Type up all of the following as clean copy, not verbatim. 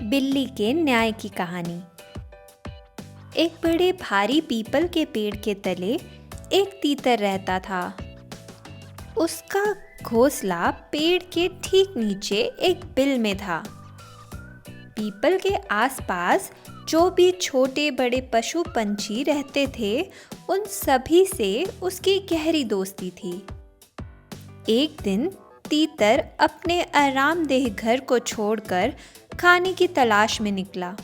बिल्ली के न्याय की कहानी। एक बड़े भारी पीपल के पेड़ के तले एक तीतर रहता था। उसका घोंसला पेड़ के ठीक नीचे एक बिल में था। पीपल के आसपास जो भी छोटे बड़े पशु पंछी रहते थे, उन सभी से उसकी गहरी दोस्ती थी। एक दिन तीतर अपने आरामदेह घर को छोड़कर खाने की तलाश में निकला।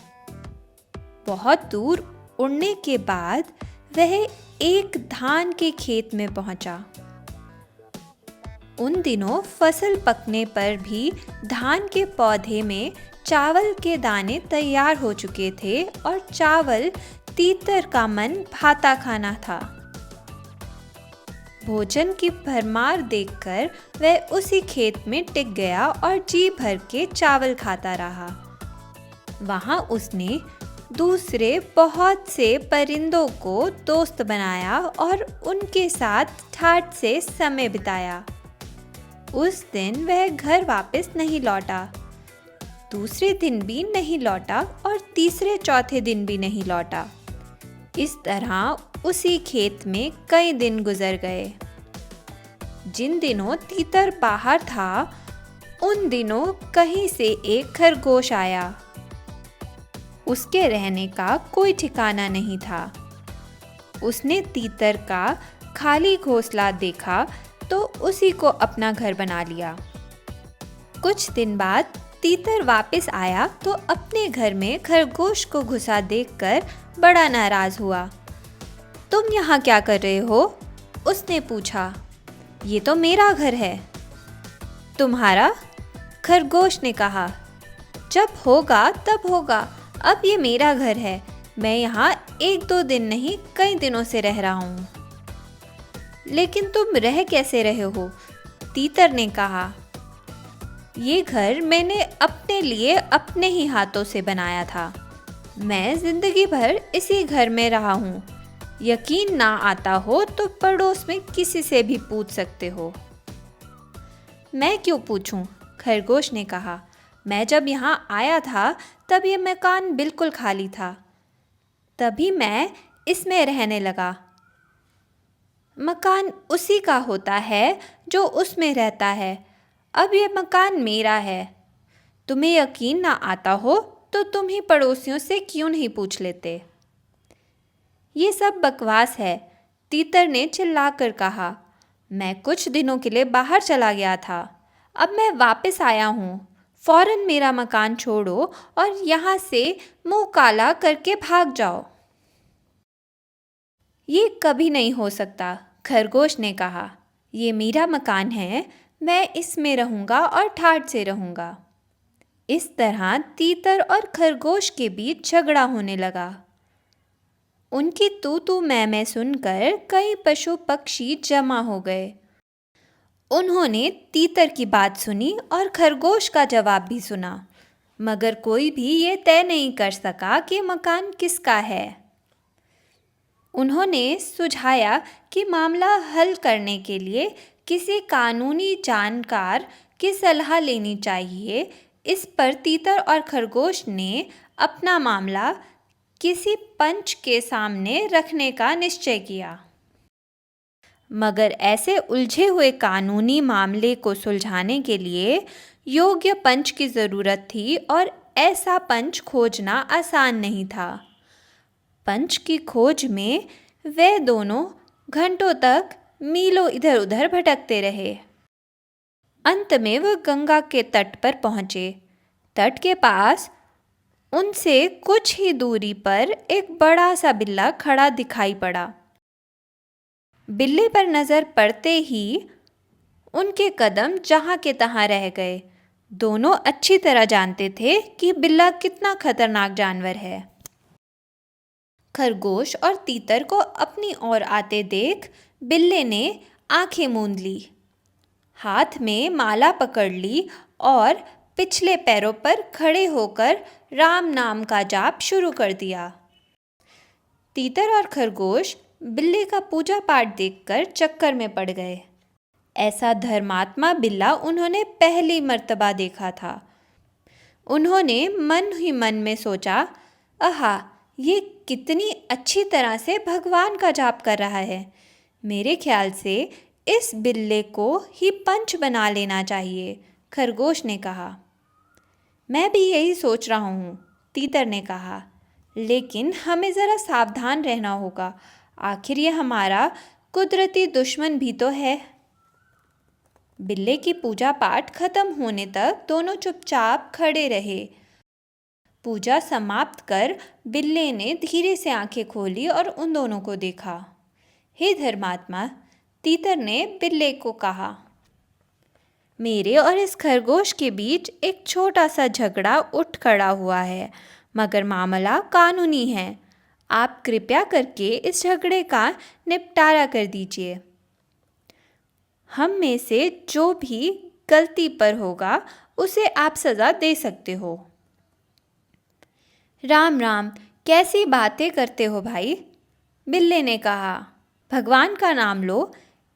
बहुत दूर उड़ने के बाद वह एक धान के खेत में पहुंचा। उन दिनों फसल पकने पर भी धान के पौधे में चावल के दाने तैयार हो चुके थे और चावल तीतर का मन भाता खाना था। भोजन की भरमार देखकर वह उसी खेत में टिक गया और जी भर के चावल खाता रहा। वहां उसने दूसरे बहुत से परिंदों को दोस्त बनाया और उनके साथ ठाठ से समय बिताया। उस दिन वह घर वापस नहीं लौटा, दूसरे दिन भी नहीं लौटा और तीसरे चौथे दिन भी नहीं लौटा। इस तरह उसी खेत में कई दिन गुजर गए। जिन दिनों तीतर बाहर था, उन दिनों कहीं से एक खरगोश आया। उसके रहने का कोई ठिकाना नहीं था। उसने तीतर का खाली घोंसला देखा तो उसी को अपना घर बना लिया। कुछ दिन बाद तीतर वापस आया तो अपने घर में खरगोश को घुसा देखकर बड़ा नाराज हुआ। तुम यहाँ क्या कर रहे हो? उसने पूछा। ये तो मेरा घर है। तुम्हारा? खरगोश ने कहा। जब होगा तब होगा, अब ये मेरा घर है। मैं यहाँ 1-2 दिन नहीं, कई दिनों से रह रहा हूँ। लेकिन तुम रह कैसे रहे हो? तीतर ने कहा। ये घर मैंने अपने लिए अपने ही हाथों से बनाया था। मैं जिंदगी भर इसी घर में रहा हूँ। यकीन ना आता हो तो पड़ोस में किसी से भी पूछ सकते हो। मैं क्यों पूछूं? खरगोश ने कहा। मैं जब यहाँ आया था तब ये मकान बिल्कुल खाली था। तभी मैं इसमें रहने लगा। मकान उसी का होता है जो उसमें रहता है। अब ये मकान मेरा है। तुम्हें यकीन ना आता हो तो तुम ही पड़ोसियों से क्यों नहीं पूछ लेते? ये सब बकवास है, तीतर ने चिल्लाकर कहा। मैं कुछ दिनों के लिए बाहर चला गया था। अब मैं वापस आया हूँ। फौरन मेरा मकान छोड़ो और यहाँ से मुंह काला करके भाग जाओ। ये कभी नहीं हो सकता, खरगोश ने कहा। ये मेरा मकान है, मैं इसमें रहूँगा और ठाठ से रहूँगा। इस तरह तीतर और खरगोश के बीच झगड़ा होने लगा। उनकी तू तू मैं सुनकर कई पशु पक्षी जमा हो गए। उन्होंने तीतर की बात सुनी और खरगोश का जवाब भी सुना, मगर कोई भी ये तय नहीं कर सका कि मकान किसका है। उन्होंने सुझाया कि मामला हल करने के लिए किसी कानूनी जानकार की सलाह लेनी चाहिए। इस पर तीतर और खरगोश ने अपना मामला किसी पंच के सामने रखने का निश्चय किया। मगर ऐसे उलझे हुए कानूनी मामले को सुलझाने के लिए योग्य पंच की ज़रूरत थी और ऐसा पंच खोजना आसान नहीं था। पंच की खोज में वे दोनों घंटों तक मीलों इधर उधर भटकते रहे। अंत में वह गंगा के तट पर पहुँचे। तट के पास उनसे कुछ ही दूरी पर एक बड़ा सा बिल्ला खड़ा दिखाई पड़ा। बिल्ली पर नज़र पड़ते ही उनके कदम जहाँ के तहाँ रह गए। दोनों अच्छी तरह जानते थे कि बिल्ला कितना खतरनाक जानवर है। खरगोश और तीतर को अपनी ओर आते देख बिल्ले ने आंखें मूंद ली, हाथ में माला पकड़ ली और पिछले पैरों पर खड़े होकर राम नाम का जाप शुरू कर दिया। तीतर और खरगोश बिल्ली का पूजा पाठ देखकर चक्कर में पड़ गए। ऐसा धर्मात्मा बिल्ला उन्होंने पहली मर्तबा देखा था। उन्होंने मन ही मन में सोचा, आहा, ये कितनी अच्छी तरह से भगवान का जाप कर रहा है। मेरे ख्याल से इस बिल्ले को ही पंच बना लेना चाहिए, खरगोश ने कहा। मैं भी यही सोच रहा हूँ, तीतर ने कहा, लेकिन हमें ज़रा सावधान रहना होगा। आखिर ये हमारा कुदरती दुश्मन भी तो है। बिल्ले की पूजा पाठ खत्म होने तक दोनों चुपचाप खड़े रहे। पूजा समाप्त कर बिल्ले ने धीरे से आंखें खोली और उन दोनों को देखा। हे धर्मात्मा, तीतर ने बिल्ले को कहा, मेरे और इस खरगोश के बीच एक छोटा सा झगड़ा उठ खड़ा हुआ है, मगर मामला कानूनी है। आप कृपया करके इस झगड़े का निपटारा कर दीजिए। हम में से जो भी गलती पर होगा उसे आप सज़ा दे सकते हो। राम राम, कैसी बातें करते हो भाई, बिल्ले ने कहा। भगवान का नाम लो,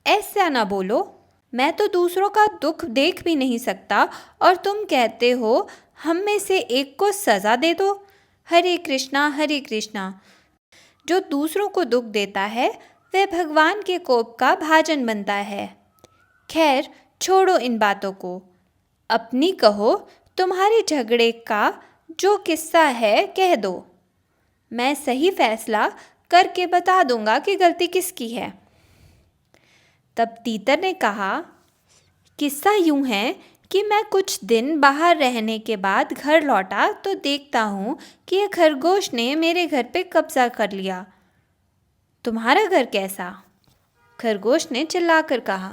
ऐसा ना बोलो। मैं तो दूसरों का दुख देख भी नहीं सकता और तुम कहते हो हम में से एक को सज़ा दे दो। हरे कृष्णा हरे कृष्णा। जो दूसरों को दुख देता है वह भगवान के कोप का भाजन बनता है। खैर, छोड़ो इन बातों को, अपनी कहो। तुम्हारे झगड़े का जो किस्सा है कह दो। मैं सही फैसला करके बता दूंगा कि गलती किसकी है। तब तीतर ने कहा, किस्सा यूं है कि मैं कुछ दिन बाहर रहने के बाद घर लौटा तो देखता हूँ कि यह खरगोश ने मेरे घर पे कब्जा कर लिया। तुम्हारा घर कैसा? खरगोश ने चिल्लाकर कहा,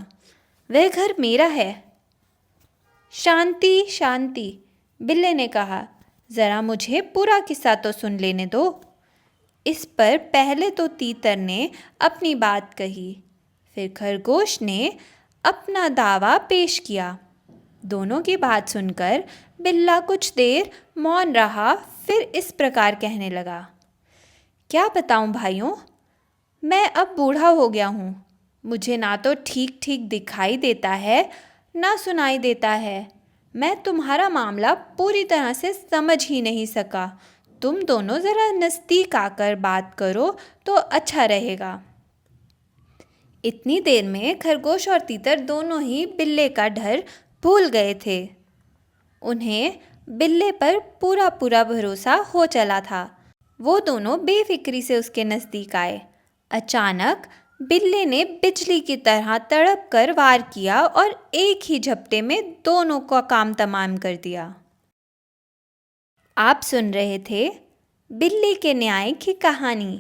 वह घर मेरा है। शांति शांति, बिल्ले ने कहा, ज़रा मुझे पूरा किस्सा तो सुन लेने दो। इस पर पहले तो तीतर ने अपनी बात कही, फिर खरगोश ने अपना दावा पेश किया। दोनों की बात सुनकर बिल्ला कुछ देर मौन रहा, फिर इस प्रकार कहने लगा, क्या बताऊं भाइयों, मैं अब बूढ़ा हो गया हूँ। मुझे ना तो ठीक ठीक दिखाई देता है ना सुनाई देता है। मैं तुम्हारा मामला पूरी तरह से समझ ही नहीं सका। तुम दोनों ज़रा नज़दीक आकर बात करो तो अच्छा रहेगा। इतनी देर में खरगोश और तीतर दोनों ही बिल्ले का डर भूल गए थे। उन्हें बिल्ले पर पूरा पूरा भरोसा हो चला था। वो दोनों बेफिक्री से उसके नज़दीक आए। अचानक बिल्ले ने बिजली की तरह तड़प कर वार किया और एक ही झपटे में दोनों का काम तमाम कर दिया। आप सुन रहे थे बिल्ली के न्याय की कहानी।